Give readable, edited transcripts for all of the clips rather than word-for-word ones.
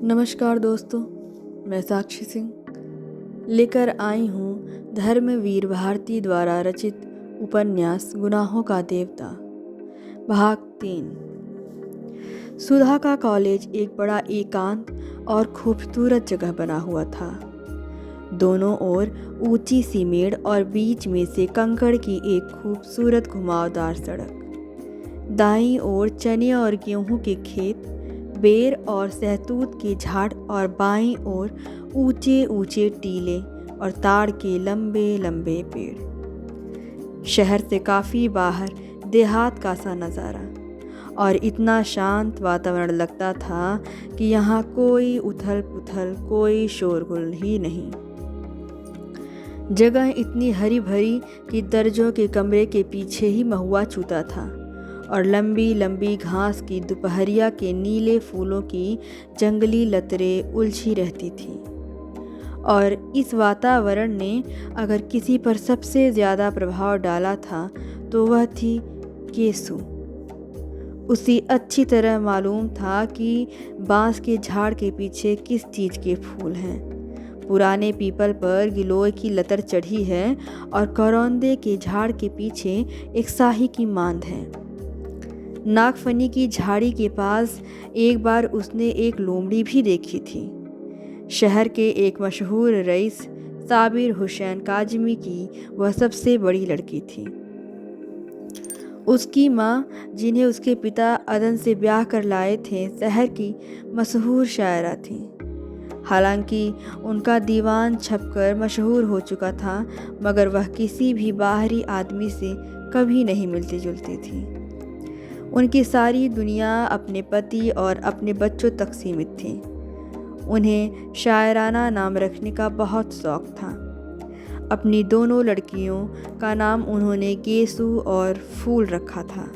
नमस्कार दोस्तों, मैं साक्षी सिंह लेकर आई हूँ धर्मवीर भारती द्वारा रचित उपन्यास गुनाहों का देवता भाग 3। सुधा का कॉलेज एक बड़ा एकांत और खूबसूरत जगह बना हुआ था। दोनों ओर ऊंची सी मेड़ और बीच में से कंकड़ की एक खूबसूरत घुमावदार सड़क। दाईं ओर चने और गेहूं के खेत, बेर और सहतूत के झाड़ और बाईं ओर ऊंचे ऊंचे टीले और ताड़ के लंबे लंबे पेड़। शहर से काफ़ी बाहर देहात का सा नज़ारा और इतना शांत वातावरण लगता था कि यहाँ कोई उथल पुथल, कोई शोरगुल ही नहीं। जगह इतनी हरी भरी कि दर्जों के कमरे के पीछे ही महुआ छूता था और लंबी लंबी घास की दोपहरिया के नीले फूलों की जंगली लतरें उलझी रहती थी। और इस वातावरण ने अगर किसी पर सबसे ज़्यादा प्रभाव डाला था तो वह थी केसु। उसे अच्छी तरह मालूम था कि बांस के झाड़ के पीछे किस चीज़ के फूल हैं। पुराने पीपल पर गिलोय की लतर चढ़ी है और करौंदे के झाड़ के पीछे एक शाही की मांद है। नागफनी की झाड़ी के पास एक बार उसने एक लोमड़ी भी देखी थी। शहर के एक मशहूर रईस साबिर हुसैन काजमी की वह सबसे बड़ी लड़की थी। उसकी माँ, जिन्हें उसके पिता अदन से ब्याह कर लाए थे, शहर की मशहूर शायरा थी। हालांकि उनका दीवान छपकर मशहूर हो चुका था, मगर वह किसी भी बाहरी आदमी से कभी नहीं मिलती जुलती थी। उनकी सारी दुनिया अपने पति और अपने बच्चों तक सीमित थी। उन्हें शायराना नाम रखने का बहुत शौक था। अपनी दोनों लड़कियों का नाम उन्होंने गेसु और फूल रखा था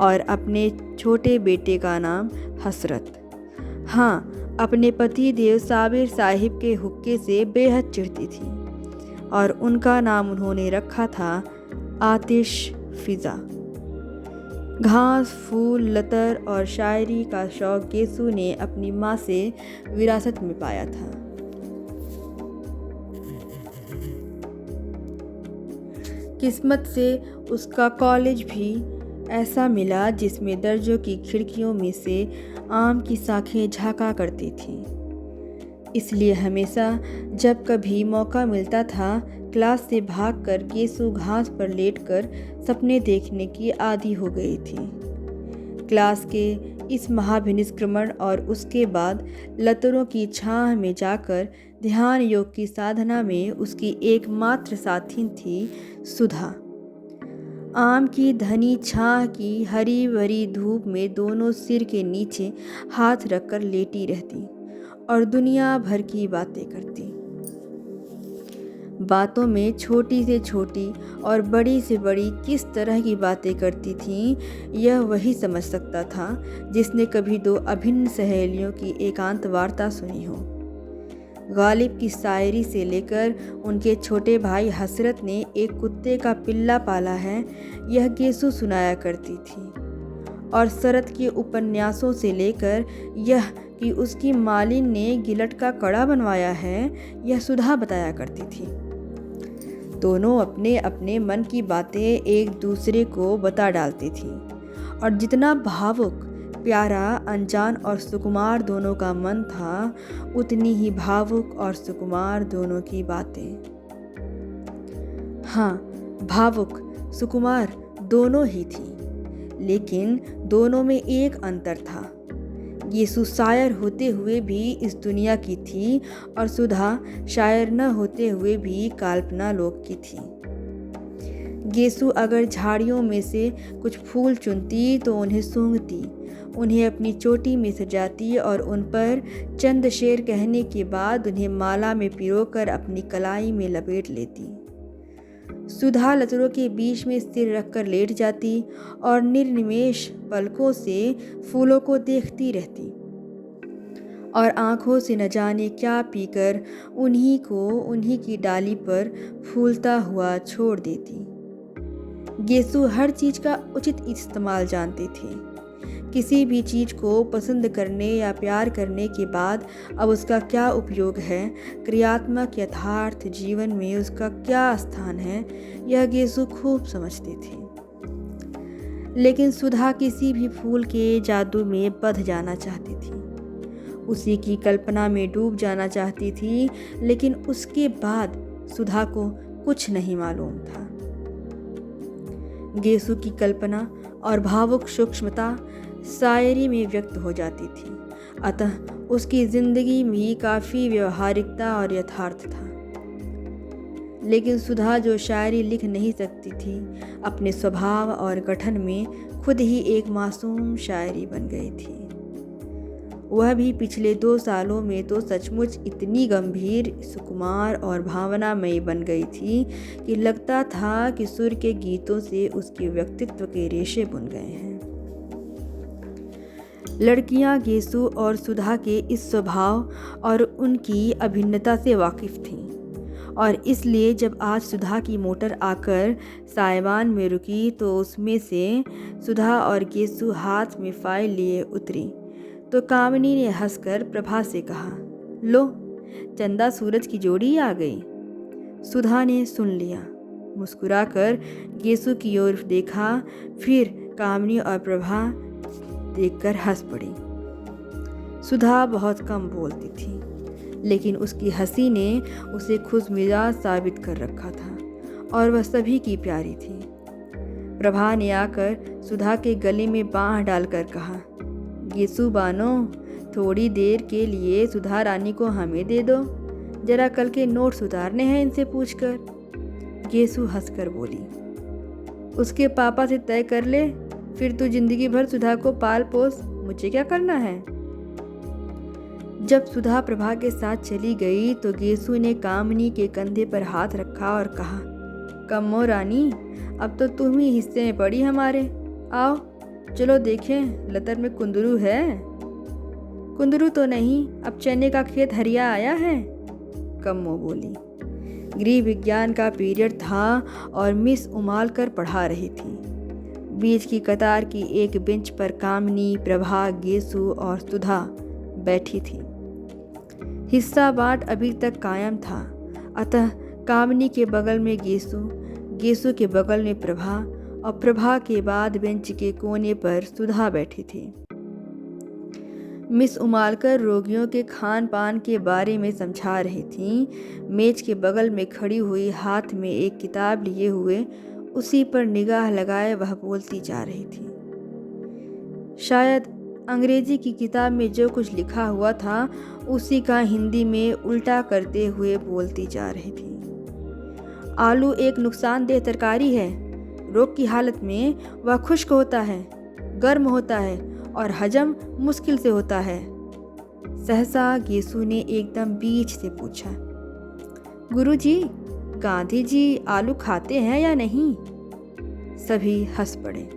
और अपने छोटे बेटे का नाम हसरत। हाँ, अपने पति देव साबिर साहिब के हुक्के से बेहद चिढ़ती थी और उनका नाम उन्होंने रखा था आतिश फिजा। घास, फूल, लतर और शायरी का शौक गेसु ने अपनी माँ से विरासत में पाया था। किस्मत से उसका कॉलेज भी ऐसा मिला जिसमें दर्जों की खिड़कियों में से आम की शाखें झांका करती थीं। इसलिए हमेशा जब कभी मौका मिलता था, क्लास से भागकर गेसु घास पर लेटकर सपने देखने की आदी हो गई थी। क्लास के इस महाभिनिष्क्रमण और उसके बाद लतरों की छाह में जाकर ध्यान योग की साधना में उसकी एकमात्र साथी थी सुधा। आम की धनी छाह की हरी भरी धूप में दोनों सिर के नीचे हाथ रखकर लेटी रहती और दुनिया भर की बातें करती। बातों में छोटी से छोटी और बड़ी से बड़ी किस तरह की बातें करती थीं, यह वही समझ सकता था जिसने कभी दो अभिन्न सहेलियों की एकांत वार्ता सुनी हो। गालिब की शायरी से लेकर उनके छोटे भाई हसरत ने एक कुत्ते का पिल्ला पाला है, यह गेसु सुनाया करती थी। और शरत के उपन्यासों से लेकर यह कि उसकी मालिन ने गिलट का कड़ा बनवाया है, यह सुधा बताया करती थी। दोनों अपने अपने मन की बातें एक दूसरे को बता डालती थी और जितना भावुक, प्यारा, अनजान और सुकुमार दोनों का मन था, उतनी ही भावुक और सुकुमार दोनों की बातें। हाँ, भावुक, सुकुमार दोनों ही थी, लेकिन दोनों में एक अंतर था। गेसु शायर होते हुए भी इस दुनिया की थी और सुधा शायर न होते हुए भी काल्पना लोक की थी। गेसु अगर झाड़ियों में से कुछ फूल चुनती तो उन्हें सूंघती, उन्हें अपनी चोटी में सजाती और उन पर चंद शेर कहने के बाद उन्हें माला में पिरोकर अपनी कलाई में लपेट लेती। सुधा लतरों के बीच में सिर रखकर लेट जाती और निर्निमेष पलकों से फूलों को देखती रहती और आंखों से न जाने क्या पीकर उन्हीं को उन्हीं की डाली पर फूलता हुआ छोड़ देती। गेसु हर चीज़ का उचित इस्तेमाल जानती थी। किसी भी चीज़ को पसंद करने या प्यार करने के बाद अब उसका क्या उपयोग है, क्रियात्मक यथार्थ जीवन में उसका क्या स्थान है, यह गेसु खूब समझती थी। लेकिन सुधा किसी भी फूल के जादू में बंध जाना चाहती थी, उसी की कल्पना में डूब जाना चाहती थी, लेकिन उसके बाद सुधा को कुछ नहीं मालूम था। गेसु की कल्पना और भावुक सूक्ष्मता शायरी में व्यक्त हो जाती थी, अतः उसकी जिंदगी में भी काफ़ी व्यवहारिकता और यथार्थ था। लेकिन सुधा जो शायरी लिख नहीं सकती थी, अपने स्वभाव और गठन में खुद ही एक मासूम शायरी बन गई थी। वह भी पिछले 2 सालों में तो सचमुच इतनी गंभीर, सुकुमार और भावनामयी बन गई थी कि लगता था कि सुर के गीतों से उसके व्यक्तित्व के रेशे बुन गए हैं। लड़कियां गेसु और सुधा के इस स्वभाव और उनकी अभिन्नता से वाकिफ थीं, और इसलिए जब आज सुधा की मोटर आकर सायवान में रुकी तो उसमें से सुधा और गेसु हाथ में फाइल लिए उतरी तो कामिनी ने हंसकर प्रभा से कहा, लो, चंदा सूरज की जोड़ी आ गई। सुधा ने सुन लिया, मुस्कुराकर गेसु की ओर देखा, फिर कामिनी और प्रभा देखकर हंस पड़ी। सुधा बहुत कम बोलती थी, लेकिन उसकी हंसी ने उसे खुशमिजाज साबित कर रखा था और वह सभी की प्यारी थी। प्रभा ने आकर सुधा के गले में बाँह डालकर कहा, गेसु बानो, थोड़ी देर के लिए सुधा रानी को हमें दे दो, जरा कल के नोट्स उतारने हैं इनसे पूछकर। गेसु हंसकर बोली, उसके पापा से तय कर ले, फिर तू जिंदगी भर सुधा को पाल पोस, मुझे क्या करना है। जब सुधा प्रभा के साथ चली गई तो गेसु ने कामिनी के कंधे पर हाथ रखा और कहा, कम्मो रानी, अब तो तुम ही हिस्से में पड़ी हमारे, आओ चलो देखें लतर में कुंदरू है। कुंदरू तो नहीं, अब चने का खेत हरिया आया है, कम्मो बोली। गृह विज्ञान का पीरियड था और मिस उमालकर पढ़ा रही थी। बीच की कतार की एक बेंच पर कामिनी, प्रभा, गेसु और सुधा बैठी थी। हिस्सा बांट अभी तक कायम था, अतः कामिनी के बगल में गेसु, गेसु के बगल में प्रभा और प्रभा के बाद बेंच के कोने पर सुधा बैठी थी। मिस उमालकर रोगियों के खान पान के बारे में समझा रही थीं। मेज के बगल में खड़ी हुई, हाथ में एक किताब लिए हुए, उसी पर निगाह लगाए वह बोलती जा रही थी। शायद अंग्रेजी की किताब में जो कुछ लिखा हुआ था उसी का हिंदी में उल्टा करते हुए बोलती जा रही थी। आलू एक नुकसानदेह तरकारी है। रोग की हालत में वह खुश्क होता है, गर्म होता है और हजम मुश्किल से होता है। सहसा गेसु ने एकदम बीच से पूछा, गुरुजी, गांधी जी आलू खाते हैं या नहीं? सभी हंस पड़े।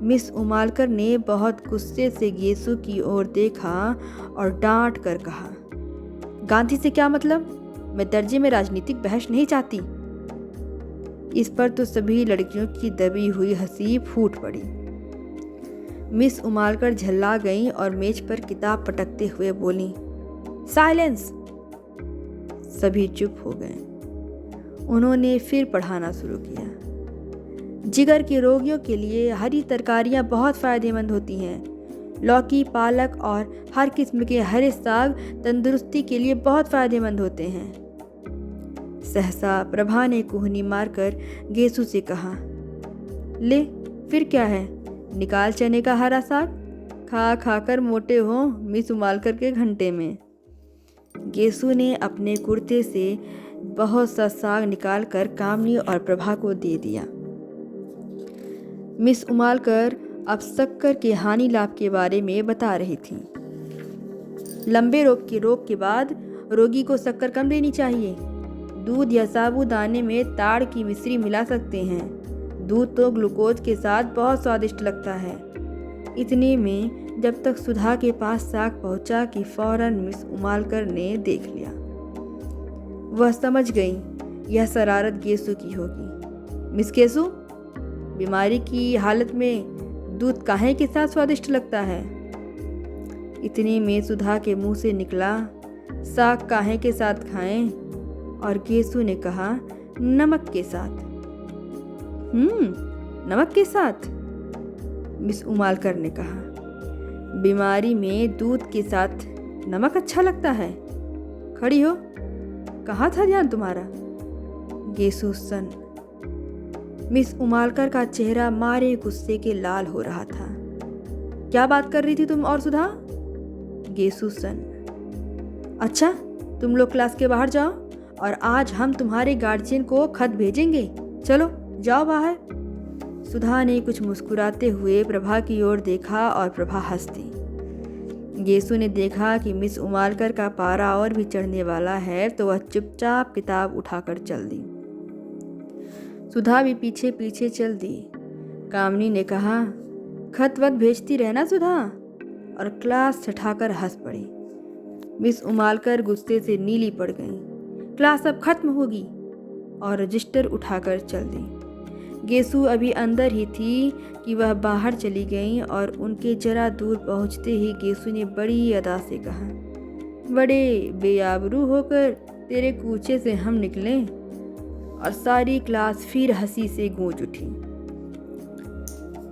मिस उमालकर ने बहुत गुस्से से गेसु की ओर देखा और डांट कर कहा, गांधी से क्या मतलब? मैं दर्जे में राजनीतिक बहस नहीं चाहती। इस पर तो सभी लड़कियों की दबी हुई हंसी फूट पड़ी। मिस उमालकर झल्ला गईं और मेज पर किताब पटकते हुए बोली, साइलेंस। सभी चुप हो गए। उन्होंने फिर पढ़ाना शुरू किया। जिगर के रोगियों के लिए हरी तरकारियां बहुत फायदेमंद होती हैं। लौकी, पालक और हर किस्म के हरे साग तंदुरुस्ती के लिए बहुत फायदेमंद होते हैं। सहसा प्रभा ने कुहनी मारकर गेसु से कहा, ले फिर क्या है, निकाल चने का हरा साग, खा खाकर मोटे हो मिस उमालकर के घंटे में। गेसु ने अपने कुर्ते से बहुत सा साग निकालकर कामिनी और प्रभा को दे दिया। मिस उमालकर अब शक्कर के हानि लाभ के बारे में बता रही थी। लंबे रोग के बाद रोगी को शक्कर कम देनी चाहिए। दूध या साबूदाने में ताड़ की मिश्री मिला सकते हैं। दूध तो ग्लूकोज के साथ बहुत स्वादिष्ट लगता है। इतने में जब तक सुधा के पास साग पहुंचा कि फौरन मिस उमालकर ने देख लिया। वह समझ गई यह शरारत गेसु की होगी। मिस गेसु, बीमारी की हालत में दूध काहे के साथ स्वादिष्ट लगता है? इतने में सुधा के मुंह से निकला, साग काहे के साथ खाएं? और गेसु ने कहा, नमक के साथ। नमक के साथ? मिस उमालकर ने कहा, बीमारी में दूध के साथ नमक अच्छा लगता है? खड़ी हो, कहाँ था ध्यान तुम्हारा? गेसु सन। मिस उमालकर का चेहरा मारे गुस्से के लाल हो रहा था। क्या बात कर रही थी तुम और सुधा? गेसु सन। अच्छा, तुम लोग क्लास के बाहर जाओ और आज हम तुम्हारे गार्जियन को खत भेजेंगे। चलो जाओ बाहर। सुधा ने कुछ मुस्कुराते हुए प्रभा की ओर देखा और प्रभा हंस दी। गेसु ने देखा कि मिस उमालकर का पारा और भी चढ़ने वाला है तो वह चुपचाप किताब उठाकर चल दी। सुधा भी पीछे पीछे चल दी। कामनी ने कहा, खत वत भेजती रहना सुधा, और क्लास छठाकर हंस पड़ी। मिस उमालकर गुस्से से नीली पड़ गईं। क्लास अब खत्म होगी, और रजिस्टर उठाकर चल दी। गेसु अभी अंदर ही थी कि वह बाहर चली गईं और उनके जरा दूर पहुंचते ही गेसु ने बड़ी अदा से कहा, बड़े बेआबरू होकर तेरे कूचे से हम निकलें। और सारी क्लास फिर हंसी से गूंज उठी।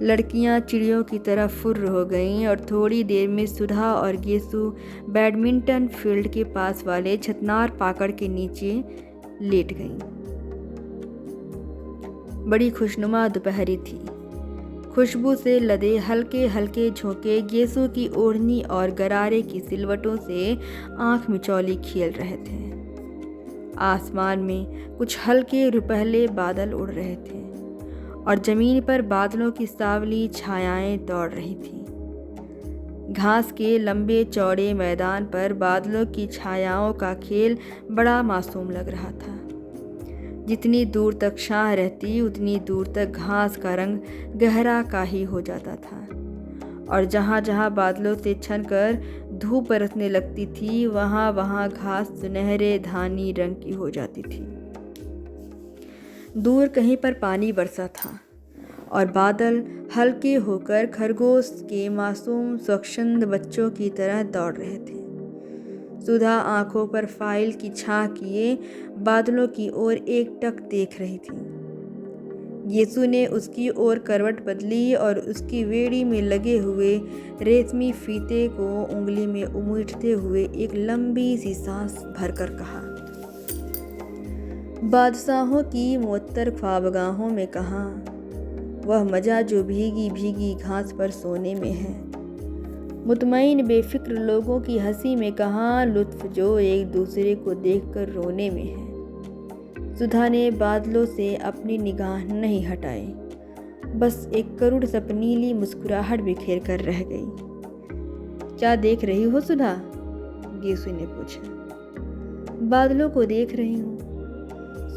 लड़कियां चिड़ियों की तरह फुर्र हो गईं और थोड़ी देर में सुधा और गेसु बैडमिंटन फील्ड के पास वाले छतनार पाकड़ के नीचे लेट गईं। बड़ी खुशनुमा दोपहरी थी। खुशबू से लदे हल्के हल्के झोंके गेसु की ओढ़नी और गरारे की सिलवटों से आंख मिचौली खेल रहे थे। आसमान में कुछ हल्के रुपहले बादल उड़ रहे थे और जमीन पर बादलों की सावली छायाएं दौड़ रही थी। घास के लंबे चौड़े मैदान पर बादलों की छायाओं का खेल बड़ा मासूम लग रहा था। जितनी दूर तक छाह रहती उतनी दूर तक घास का रंग गहरा काही हो जाता था, और जहाँ जहाँ बादलों से छनकर धूप बरसने लगती थी वहाँ वहाँ घास सुनहरे धानी रंग की हो जाती थी। दूर कहीं पर पानी बरसा था और बादल हल्के होकर खरगोश के मासूम स्वच्छंद बच्चों की तरह दौड़ रहे थे। सुधा आंखों पर फाइल की छाह किए बादलों की ओर एकटक देख रही थी। गेसु ने उसकी ओर करवट बदली और उसकी वेड़ी में लगे हुए रेशमी फीते को उंगली में उमीटते हुए एक लंबी सी सांस भरकर कहा, बादशाहों की मुअत्तर ख्वाबगाहों में कहाँ वह मज़ा जो भीगी भीगी घास पर सोने में है। मुतमईन बेफिक्र लोगों की हंसी में कहाँ लुत्फ जो एक दूसरे को देखकर रोने में है। सुधा ने बादलों से अपनी निगाह नहीं हटाई, बस एक करुण सपनीली मुस्कुराहट बिखेर कर रह गई। क्या देख रही हो सुधा? गेसु ने पूछा। बादलों को देख रही हूँ,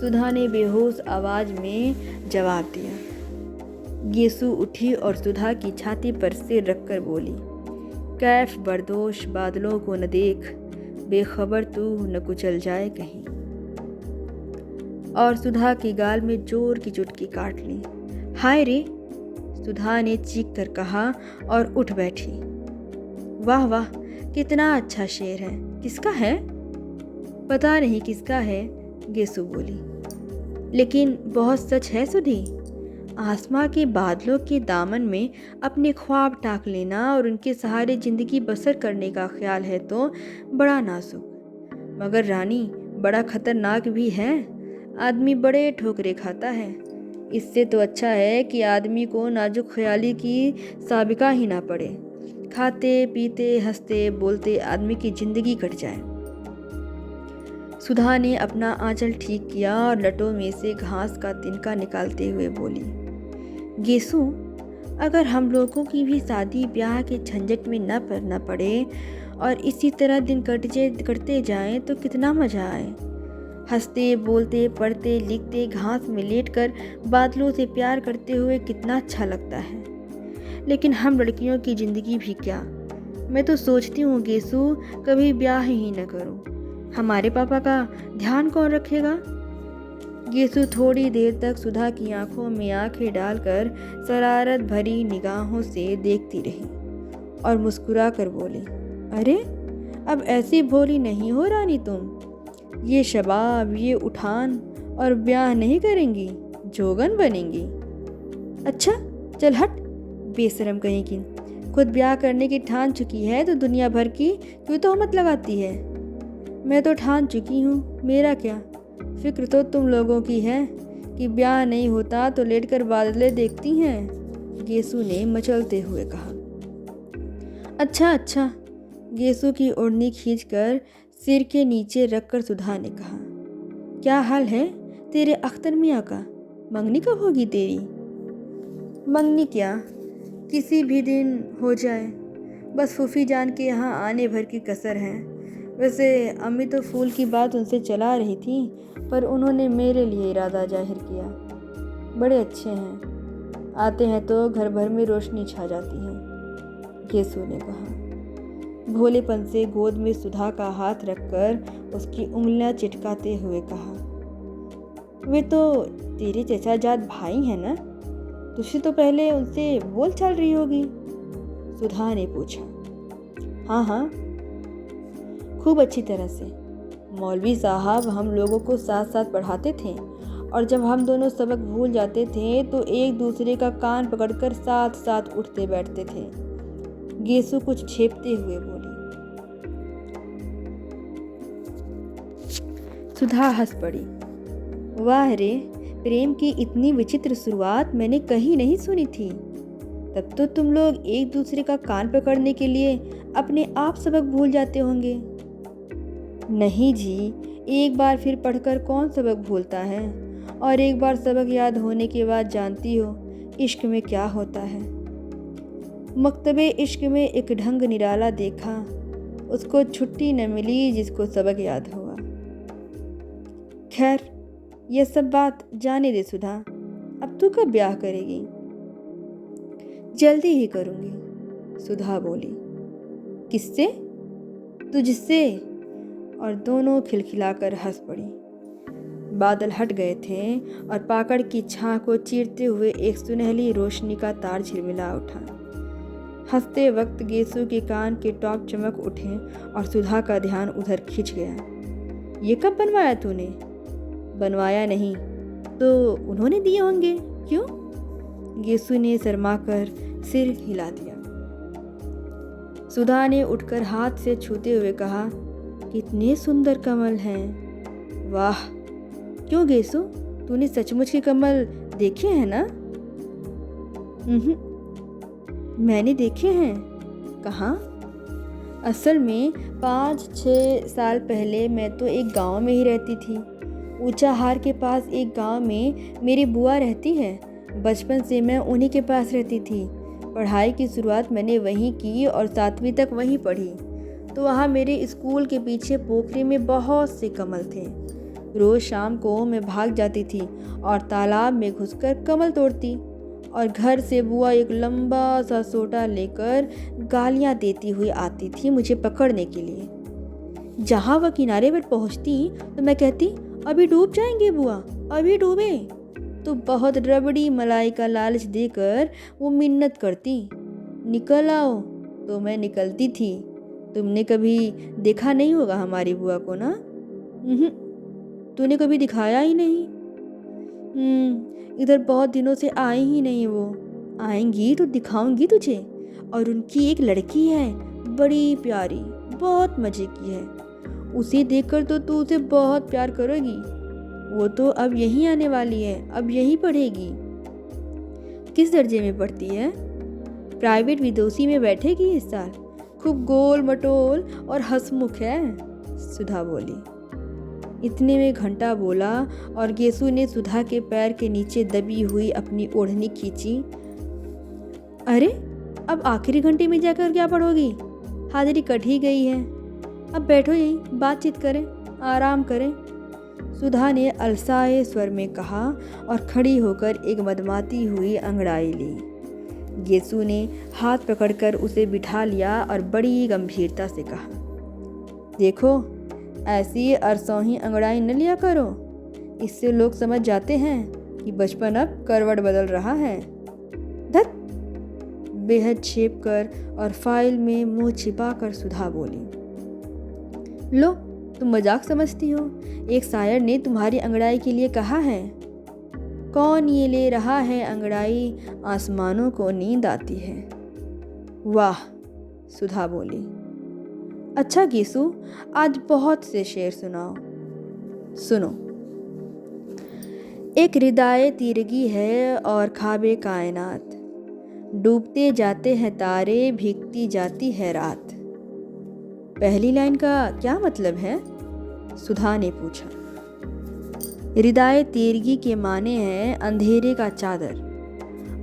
सुधा ने बेहोश आवाज में जवाब दिया। गेसु उठी और सुधा की छाती पर सिर रखकर बोली, कैफ बर्दोश बादलों को न देख, बेखबर तू न कुचल जाए कहीं। और सुधा के गाल में जोर की चुटकी काट ली। हाय रे, सुधा ने चीख कर कहा और उठ बैठी। वाह वाह, कितना अच्छा शेर है। किसका है? पता नहीं किसका है, गेसु बोली, लेकिन बहुत सच है सुधी। आसमां के बादलों के दामन में अपने ख्वाब टाक लेना और उनके सहारे जिंदगी बसर करने का ख्याल है तो बड़ा नाजुक, मगर रानी बड़ा खतरनाक भी है। आदमी बड़े ठोकरे खाता है। इससे तो अच्छा है कि आदमी को नाजुक ख्याली की साबिका ही ना पड़े। खाते पीते हंसते बोलते आदमी की जिंदगी कट जाए। सुधा ने अपना आंचल ठीक किया और लटों में से घास का तिनका निकालते हुए बोली, गेसु, अगर हम लोगों की भी शादी ब्याह के झंझट में न पड़ना पड़े और इसी तरह दिन कटते जाएं तो कितना मज़ा आए। हंसते बोलते पढ़ते लिखते घास में लेटकर बादलों से प्यार करते हुए कितना अच्छा लगता है। लेकिन हम लड़कियों की ज़िंदगी भी क्या। मैं तो सोचती हूँ गेसु, कभी ब्याह ही न करूँ। हमारे पापा का ध्यान कौन रखेगा? गेसु थोड़ी देर तक सुधा की आंखों में आंखें डालकर शरारत भरी निगाहों से देखती रही और मुस्कुरा कर बोली, अरे अब ऐसी भोली नहीं हो रानी तुम। ये शबाब, ये उठान और ब्याह नहीं करेंगी, जोगन बनेंगी। अच्छा चल हट, बेशरम कहीं की। खुद ब्याह करने की ठान चुकी है तो दुनिया भर की क्यों तोहमत लगाती है। मैं तो ठान चुकी हूँ, मेरा क्या। फिक्र तो तुम लोगों की है कि ब्याह नहीं होता तो लेटकर बादले देखती हैं, गेसु ने मचलते हुए कहा। अच्छा अच्छा, गेसु की ओढ़नी खींचकर सिर के नीचे रखकर सुधा ने कहा, क्या हाल है तेरे अख्तर मियाँ का। मंगनी कब होगी तेरी। मंगनी क्या, किसी भी दिन हो जाए, बस फूफी जान के यहाँ आने भर की कसर है। वैसे अम्मी तो फूल की बात उनसे चला रही थी, पर उन्होंने मेरे लिए इरादा जाहिर किया। बड़े अच्छे हैं, आते हैं तो घर भर में रोशनी छा जाती है, गेसु ने कहा। भोलेपन से गोद में सुधा का हाथ रखकर उसकी उंगलियां चिटकाते हुए कहा, वे तो तेरे चचा जात भाई हैं ना, तुझसे तो पहले उनसे बोल चाल रही होगी, सुधा ने पूछा। हाँ हाँ, खूब अच्छी तरह से। मौलवी साहब हम लोगों को साथ साथ पढ़ाते थे और जब हम दोनों सबक भूल जाते थे तो एक दूसरे का कान पकड़कर साथ साथ उठते बैठते थे, गेसु कुछ छेपते हुए बोली। सुधा हंस पड़ी। वाह रे, प्रेम की इतनी विचित्र शुरुआत मैंने कहीं नहीं सुनी थी। तब तो तुम लोग एक दूसरे का कान पकड़ने के लिए अपने आप सबक भूल जाते होंगे। नहीं जी, एक बार फिर पढ़कर कौन सबक भूलता है, और एक बार सबक याद होने के बाद जानती हो इश्क में क्या होता है। मकतबे इश्क में एक ढंग निराला देखा, उसको छुट्टी न मिली जिसको सबक याद हुआ। खैर ये सब बात जाने दे सुधा, अब तू कब ब्याह करेगी। जल्दी ही करूँगी, सुधा बोली। किससे। तुझसे। और दोनों खिलखिलाकर हंस पड़ी। बादल हट गए थे और पाकड़ की छां को चीरते हुए एक सुनहली रोशनी का तार झिलमिला उठा। हंसते वक्त गेसु के कान के टॉप चमक उठे और सुधा का ध्यान उधर खिंच गया। ये कब बनवाया तूने। बनवाया नहीं तो उन्होंने दिए होंगे, क्यों। गेसु ने शर्माकर सिर हिला दिया। सुधा ने उठकर हाथ से छूते हुए कहा, कितने सुंदर कमल हैं। वाह। क्यों गेसु, तूने सचमुच के कमल देखे हैं ना। मैंने देखे हैं। कहाँ। असल में 5-6 साल पहले मैं तो एक गांव में ही रहती थी। ऊंचाहार के पास एक गांव में मेरी बुआ रहती है। बचपन से मैं उन्हीं के पास रहती थी। पढ़ाई की शुरुआत मैंने वहीं की और 7वीं तक वहीं पढ़ी। तो वहाँ मेरे स्कूल के पीछे पोखरी में बहुत से कमल थे। रोज़ शाम को मैं भाग जाती थी और तालाब में घुसकर कमल तोड़ती, और घर से बुआ एक लंबा सा सोटा लेकर गालियाँ देती हुई आती थी मुझे पकड़ने के लिए। जहाँ वह किनारे पर पहुँचती तो मैं कहती, अभी डूब जाएंगे बुआ, अभी डूबे। तो बहुत रबड़ी मलाई का लालच देकर वो मिन्नत करती, निकल आओ। तो मैं निकलती थी। तुमने कभी देखा नहीं होगा हमारी बुआ को ना। तूने कभी दिखाया ही नहीं। इधर बहुत दिनों से आई ही नहीं वो। आएंगी तो दिखाऊंगी तुझे। और उनकी एक लड़की है, बड़ी प्यारी, बहुत मज़े की है। उसे देखकर तो तू उसे बहुत प्यार करोगी। वो तो अब यहीं आने वाली है, अब यहीं पढ़ेगी। किस दर्जे में पढ़ती है। प्राइवेट विदोसी में बैठेगी इस साल। खूब गोल मटोल और हंसमुख है, सुधा बोली। इतने में घंटा बोला और गेसु ने सुधा के पैर के नीचे दबी हुई अपनी ओढ़नी खींची। अरे अब आखिरी घंटे में जाकर क्या पढ़ोगी, हाजिरी कट ही गई है। अब बैठो यहीं, बातचीत करें, आराम करें, सुधा ने अलसाए स्वर में कहा और खड़ी होकर एक मदमाती हुई अंगड़ाई ली। गेसु ने हाथ पकड़कर उसे बिठा लिया और बड़ी गंभीरता से कहा, देखो ऐसी अरसोही अंगड़ाई न लिया करो। इससे लोग समझ जाते हैं कि बचपन अब करवट बदल रहा है। धत! बेहद छेप कर और फाइल में मुंह छिपाकर सुधा बोली। लो, तुम मजाक समझती हो? एक शायर ने तुम्हारी अंगड़ाई के लिए कहा है, कौन ये ले रहा है अंगड़ाई, आसमानों को नींद आती है। वाह, सुधा बोली। अच्छा गीसू, आज बहुत से शेर सुनाओ। सुनो। एक रिदाए तीरगी है और ख्वाबे कायनात, डूबते जाते हैं तारे, भीगती जाती है रात। पहली लाइन का क्या मतलब है? सुधा ने पूछा। रिदाए तीरगी के माने हैं अंधेरे का चादर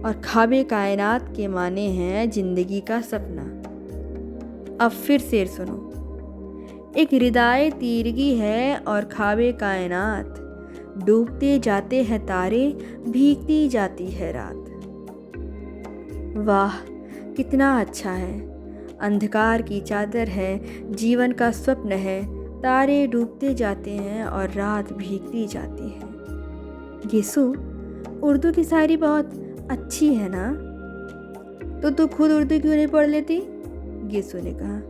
और ख्वाबे कायनात के माने हैं जिंदगी का सपना। अब फिर शेर सुनो। एक रिदाए तीरगी है और ख्वाबे कायनात, डूबते जाते हैं तारे, भीगती जाती है रात। वाह, कितना अच्छा है। अंधकार की चादर है, जीवन का स्वप्न है, तारे डूबते जाते हैं और रात भीगती जाती है। गीसू, उर्दू की शायरी बहुत अच्छी है ना? तो तू खुद उर्दू क्यों नहीं पढ़ लेती? गीसू ने कहा।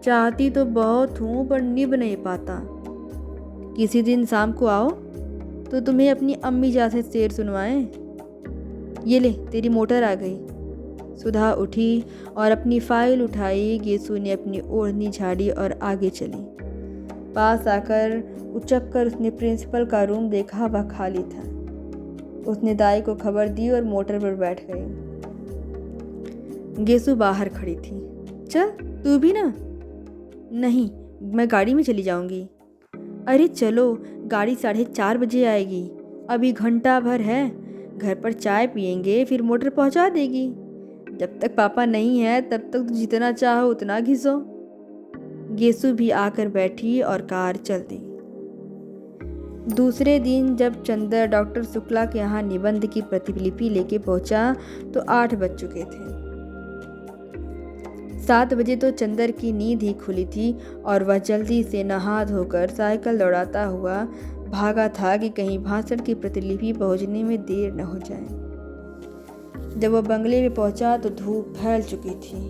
चाहती तो बहुत हूँ पर निभ नहीं पाता। किसी दिन शाम को आओ तो तुम्हें अपनी अम्मी जान से शेर सुनवाएं। ये ले, तेरी मोटर आ गई। सुधा उठी और अपनी फाइल उठाई। गीसू ने अपनी ओढ़नी झाड़ी और आगे चली। पास आकर उचक कर उसने प्रिंसिपल का रूम देखा, वह खाली था। उसने दाई को खबर दी और मोटर पर बैठ गई। गीसू बाहर खड़ी थी। चल तू भी ना। नहीं, मैं गाड़ी में चली जाऊंगी। अरे चलो, गाड़ी 4:30 बजे आएगी, अभी घंटा भर है। घर पर चाय पियेंगे, फिर मोटर पहुंचा देगी। जब तक पापा नहीं है तब तक तो जितना चाहो उतना घिसो। गीसू भी आकर बैठी और कार चल दी। दूसरे दिन जब चंदर डॉक्टर शुक्ला के यहाँ निबंध की प्रतिलिपि लेके पहुंचा तो 8 बज चुके थे। 7 बजे तो चंदर की नींद ही खुली थी और वह जल्दी से नहा धोकर साइकिल दौड़ाता हुआ भागा था कि कहीं भाषण की प्रतिलिपि पहुंचने में देर न हो जाए। जब वह बंगले में पहुंचा तो धूप फैल चुकी थी।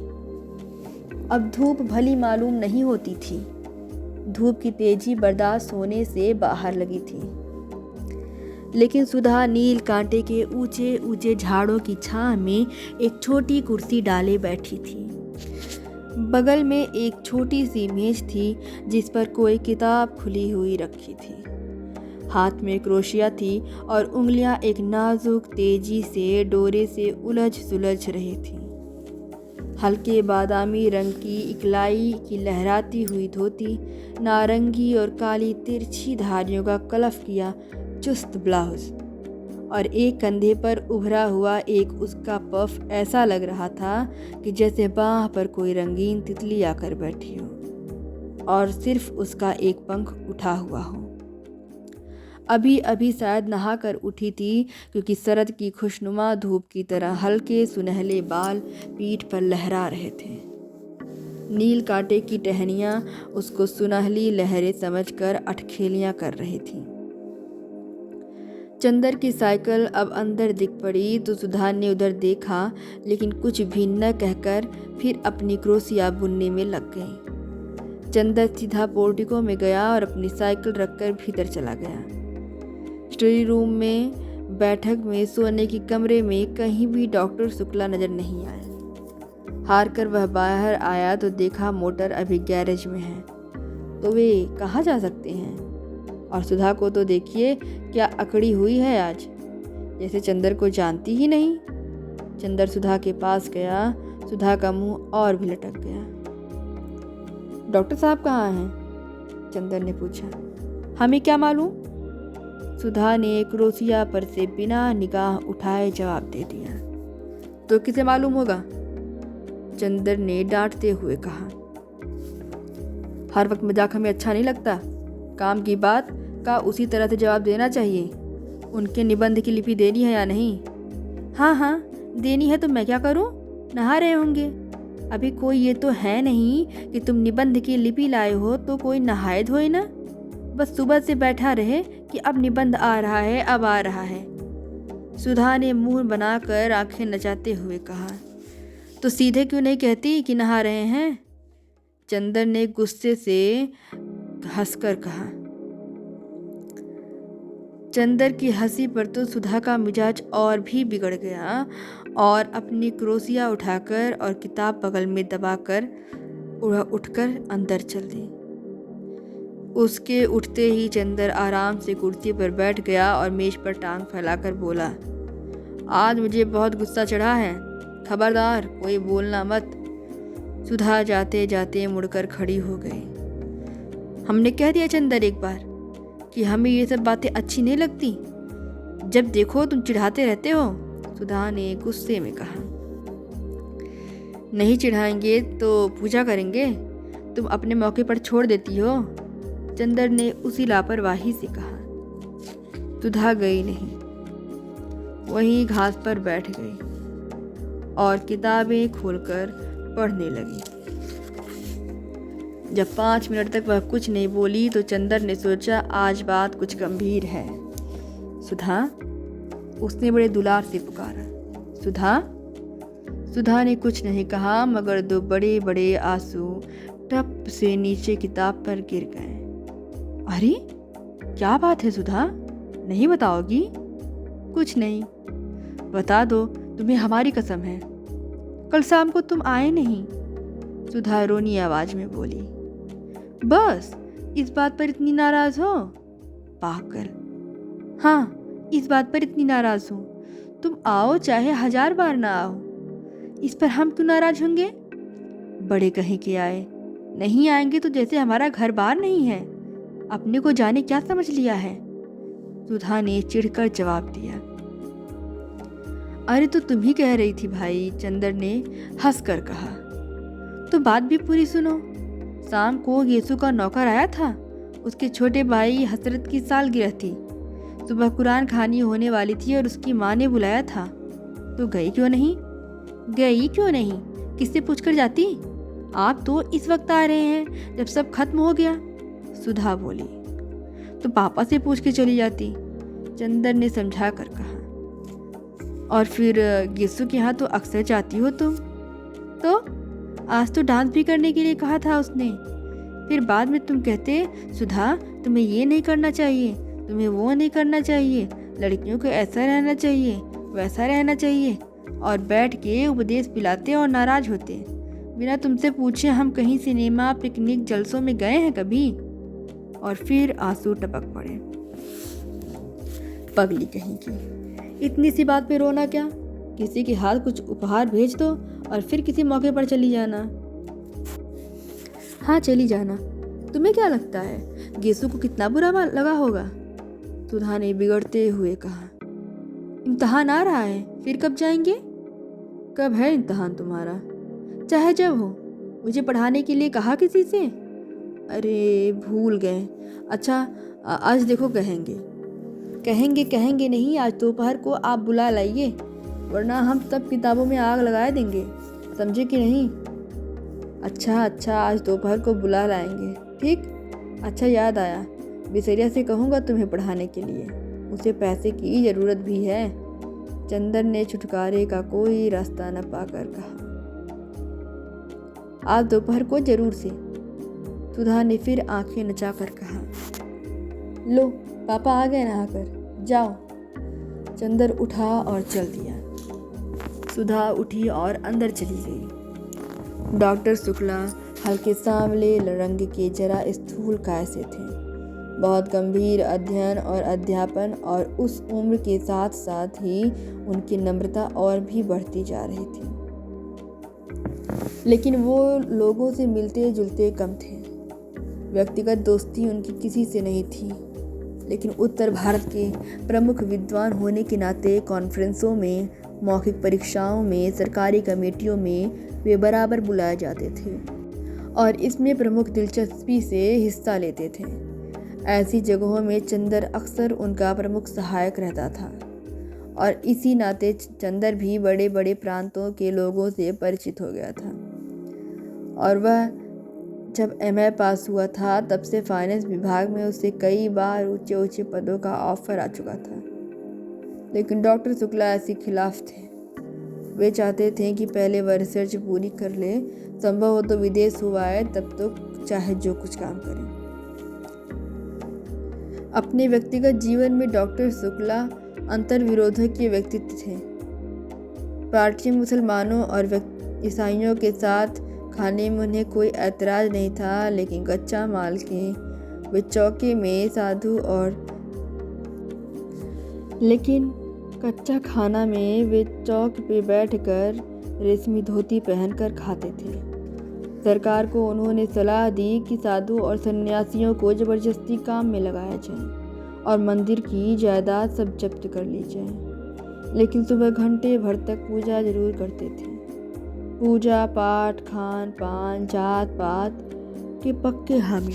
अब धूप भली मालूम नहीं होती थी। धूप की तेजी बर्दाश्त होने से बाहर लगी थी। लेकिन सुधा नील कांटे के ऊंचे ऊंचे झाड़ों की छांव में एक छोटी कुर्सी डाले बैठी थी। बगल में एक छोटी सी मेज थी जिस पर कोई किताब खुली हुई रखी थी। हाथ में क्रोशिया थी और उंगलियां एक नाजुक तेजी से डोरे से उलझ सुलझ रही थी। हल्के बादामी रंग की इकलाई की लहराती हुई धोती, नारंगी और काली तिरछी धारियों का कलफ किया चुस्त ब्लाउज और एक कंधे पर उभरा हुआ एक उसका पफ ऐसा लग रहा था कि जैसे बाह पर कोई रंगीन तितली आकर बैठी हो और सिर्फ उसका एक पंख उठा हुआ हो। अभी अभी शायद नहा कर उठी थी क्योंकि शरद की खुशनुमा धूप की तरह हल्के सुनहले बाल पीठ पर लहरा रहे थे। नील कांटे की टहनियाँ उसको सुनहली लहरें समझकर अटखेलियाँ कर रही थीं। चंदर की साइकिल अब अंदर दिख पड़ी तो सुधा ने उधर देखा, लेकिन कुछ भी न कहकर फिर अपनी क्रोशिया बुनने में लग गई। चंदर सीधा पोर्टिको में गया और अपनी साइकिल रखकर भीतर चला गया। स्टडी रूम में, बैठक में, सोने के कमरे में कहीं भी डॉक्टर शुक्ला नजर नहीं आए। हार कर वह बाहर आया तो देखा मोटर अभी गैरेज में है। तो वे कहाँ जा सकते हैं? और सुधा को तो देखिए क्या अकड़ी हुई है आज, जैसे चंदर को जानती ही नहीं। चंदर सुधा के पास गया। सुधा का मुंह और भी लटक गया। डॉक्टर साहब कहाँ हैं? चंदर ने पूछा। हमें क्या मालूम? सुधा ने क्रोशिया पर से बिना निगाह उठाए जवाब दे दिया। तो किसे मालूम होगा? चंदर ने डांटते हुए कहा। हर वक्त मजाक हमें अच्छा नहीं लगता। काम की बात का उसी तरह से जवाब देना चाहिए। उनके निबंध की लिपि देनी है या नहीं? हाँ हाँ देनी है, तो मैं क्या करूँ? नहा रहे होंगे। अभी कोई ये तो है नहीं कि तुम निबंध की लिपि लाए हो तो कोई नहाए धोए ना। बस सुबह से बैठा रहे कि अब निबंध आ रहा है, अब आ रहा है। सुधा ने मुंह बनाकर आंखें नचाते हुए कहा। तो सीधे क्यों नहीं कहती कि नहा रहे हैं? चंदर ने गुस्से से हंसकर कहा। चंदर की हंसी पर तो सुधा का मिजाज और भी बिगड़ गया और अपनी क्रोसिया उठाकर और किताब बगल में दबाकर उठकर अंदर चल दी। उसके उठते ही चंदर आराम से कुर्सी पर बैठ गया और मेज पर टांग फैलाकर बोला, आज मुझे बहुत गुस्सा चढ़ा है, खबरदार कोई बोलना मत। सुधा जाते जाते मुड़कर खड़ी हो गई। हमने कह दिया चंदर एक बार कि हमें ये सब बातें अच्छी नहीं लगती, जब देखो तुम चिढ़ाते रहते हो, सुधा ने गुस्से में कहा। नहीं चिढ़ाएंगे तो पूजा करेंगे, तुम अपने मौके पर छोड़ देती हो, चंदर ने उसी लापरवाही से कहा। सुधा गई नहीं, वहीं घास पर बैठ गई और किताबें खोलकर पढ़ने लगी। जब 5 मिनट तक वह कुछ नहीं बोली तो चंदर ने सोचा आज बात कुछ गंभीर है। सुधा, उसने बड़े दुलार से पुकारा। सुधा। सुधा ने कुछ नहीं कहा मगर 2 बड़े बड़े आंसू टप से नीचे किताब पर गिर गए। अरे क्या बात है सुधा, नहीं बताओगी? कुछ नहीं। बता दो, तुम्हें हमारी कसम है। कल शाम को तुम आए नहीं, सुधा रोनी आवाज में बोली। बस इस बात पर इतनी नाराज हो? पागल। हाँ, इस बात पर इतनी नाराज हो। तुम आओ चाहे 1000 बार ना आओ, इस पर हम क्यों नाराज होंगे? बड़े कहीं के आए, नहीं आएंगे तो जैसे हमारा घर बार नहीं है। अपने को जाने क्या समझ लिया है? सुधा ने चिढ़कर जवाब दिया। अरे तो तुम ही कह रही थी भाई, चंदर ने हंसकर कहा। तो बात भी पूरी सुनो। शाम को यीशु का नौकर आया था, उसके छोटे भाई हसरत की सालगिरह थी। सुबह कुरान खानी होने वाली थी और उसकी माँ ने बुलाया था। तो गई क्यों नहीं? गई क्यों नहीं, किससे पूछकर जाती? आप तो इस वक्त आ रहे हैं जब सब खत्म हो गया, सुधा बोली। तो पापा से पूछ के चली जाती, चंदर ने समझा कर कहा। और फिर यीशु के यहाँ तो अक्सर जाती हो तुम। तो आज तो डांस भी करने के लिए कहा था उसने। फिर बाद में तुम कहते, सुधा तुम्हें ये नहीं करना चाहिए, तुम्हें वो नहीं करना चाहिए, लड़कियों को ऐसा रहना चाहिए, वैसा रहना चाहिए, और बैठ के उपदेश पिलाते और नाराज होते। बिना तुमसे पूछे हम कहीं सिनेमा, पिकनिक, जलसों में गए हैं कभी? और फिर आंसू टपक पड़े। पगली कहीं की, इतनी सी बात पे रोना क्या? किसी के हाथ कुछ उपहार भेज दो और फिर किसी मौके पर चली जाना। हाँ चली जाना। तुम्हें क्या लगता है यीशु को कितना बुरा लगा होगा? सुधा ने बिगड़ते हुए कहा। इम्तहान आ रहा है, फिर कब जाएंगे? कब है इम्तहान तुम्हारा? चाहे जब हो। मुझे पढ़ाने के लिए कहा किसी से? अरे भूल गए। अच्छा आज देखो कहेंगे। कहेंगे नहीं, आज दोपहर को आप बुला लाइए, वरना हम सब किताबों में आग लगा देंगे, समझे कि नहीं? अच्छा आज दोपहर को बुला लाएंगे, ठीक? अच्छा याद आया, बिसरिया से कहूँगा तुम्हें पढ़ाने के लिए, उसे पैसे की ज़रूरत भी है। चंदर ने छुटकारे का कोई रास्ता न पाकर कहा। आज दोपहर को जरूर से, सुधा ने फिर आंखें नचाकर कहा। लो पापा आ गए नहाकर, जाओ। चंदर उठा और चल दिया। सुधा उठी और अंदर चली गई। डॉक्टर शुक्ला हल्के सांवले रंग के जरा स्थूल काय से थे। बहुत गंभीर अध्ययन और अध्यापन और उस उम्र के साथ साथ ही उनकी नम्रता और भी बढ़ती जा रही थी। लेकिन वो लोगों से मिलते जुलते कम थे। व्यक्तिगत दोस्ती उनकी किसी से नहीं थी, लेकिन उत्तर भारत के प्रमुख विद्वान होने के नाते कॉन्फ्रेंसों में, मौखिक परीक्षाओं में, सरकारी कमेटियों में वे बराबर बुलाए जाते थे और इसमें प्रमुख दिलचस्पी से हिस्सा लेते थे। ऐसी जगहों में चंदर अक्सर उनका प्रमुख सहायक रहता था और इसी नाते चंदर भी बड़े बड़े प्रांतों के लोगों से परिचित हो गया था और वह जब एमए पास हुआ था तब से फाइनेंस विभाग में उसे कई बार ऊंचे ऊंचे पदों का ऑफर आ चुका था, लेकिन डॉक्टर शुक्ला ऐसे खिलाफ थे। वे चाहते थे कि पहले वह रिसर्च पूरी कर ले, संभव हो तो विदेश हुआ है, तब तो चाहे जो कुछ काम करें। अपने व्यक्तिगत जीवन में डॉक्टर शुक्ला अंतर्विरोधक के व्यक्तित्व थे। पार्टी मुसलमानों और ईसाइयों के साथ खाने में उन्हें कोई ऐतराज़ नहीं था, लेकिन कच्चा माल के वे चौके में साधु और कच्चा खाना में वे चौक पे बैठकर रेशमी धोती पहनकर खाते थे। सरकार को उन्होंने सलाह दी कि साधु और सन्यासियों को ज़बरदस्ती काम में लगाया जाए और मंदिर की जायदाद सब जब्त कर ली जाए, लेकिन सुबह घंटे भर तक पूजा जरूर करते थे। पूजा पाठ, खान पान, जात पात के पक्के हामी,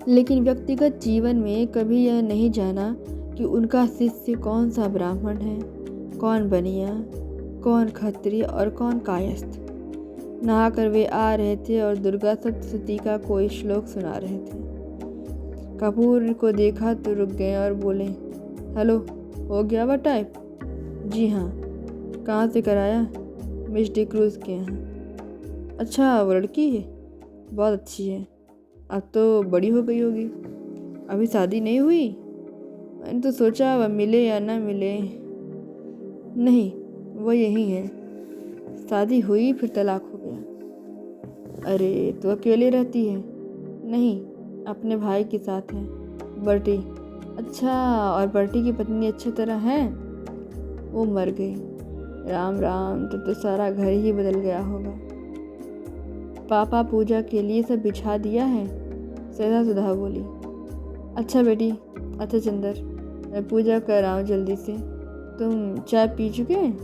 लेकिन व्यक्तिगत जीवन में कभी यह नहीं जाना कि उनका शिष्य कौन सा ब्राह्मण है, कौन बनिया, कौन क्षत्रिय और कौन कायस्थ। नहाकर वे आ रहे थे और दुर्गा सप्तशती का कोई श्लोक सुना रहे थे। कपूर को देखा तो रुक गए और बोले, हेलो, हो गया वह टाइप? जी हाँ। कहाँ से कराया? मिस डिक्रूज़ के यहाँ। अच्छा, वो लड़की है? बहुत अच्छी है। अब तो बड़ी हो गई होगी। अभी शादी नहीं हुई? मैंने तो सोचा वह मिले या ना मिले। नहीं, वो यही है। शादी हुई फिर तलाक हो गया। अरे, तो अकेले रहती है? नहीं, अपने भाई के साथ है, बर्टी। अच्छा, और बर्टी की पत्नी अच्छी तरह है? वो मर गई। राम राम, तो सारा घर ही बदल गया होगा। पापा पूजा के लिए सब बिछा दिया है? सदा सुधा बोली। अच्छा बेटी, अच्छा चंदर, मैं पूजा कर आऊँ जल्दी से। तुम चाय पी चुके हैं?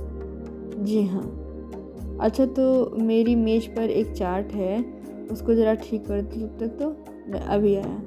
जी हाँ। अच्छा, तो मेरी मेज पर एक चार्ट है, उसको ज़रा ठीक कर दो, तब तक तो मैं अभी आया।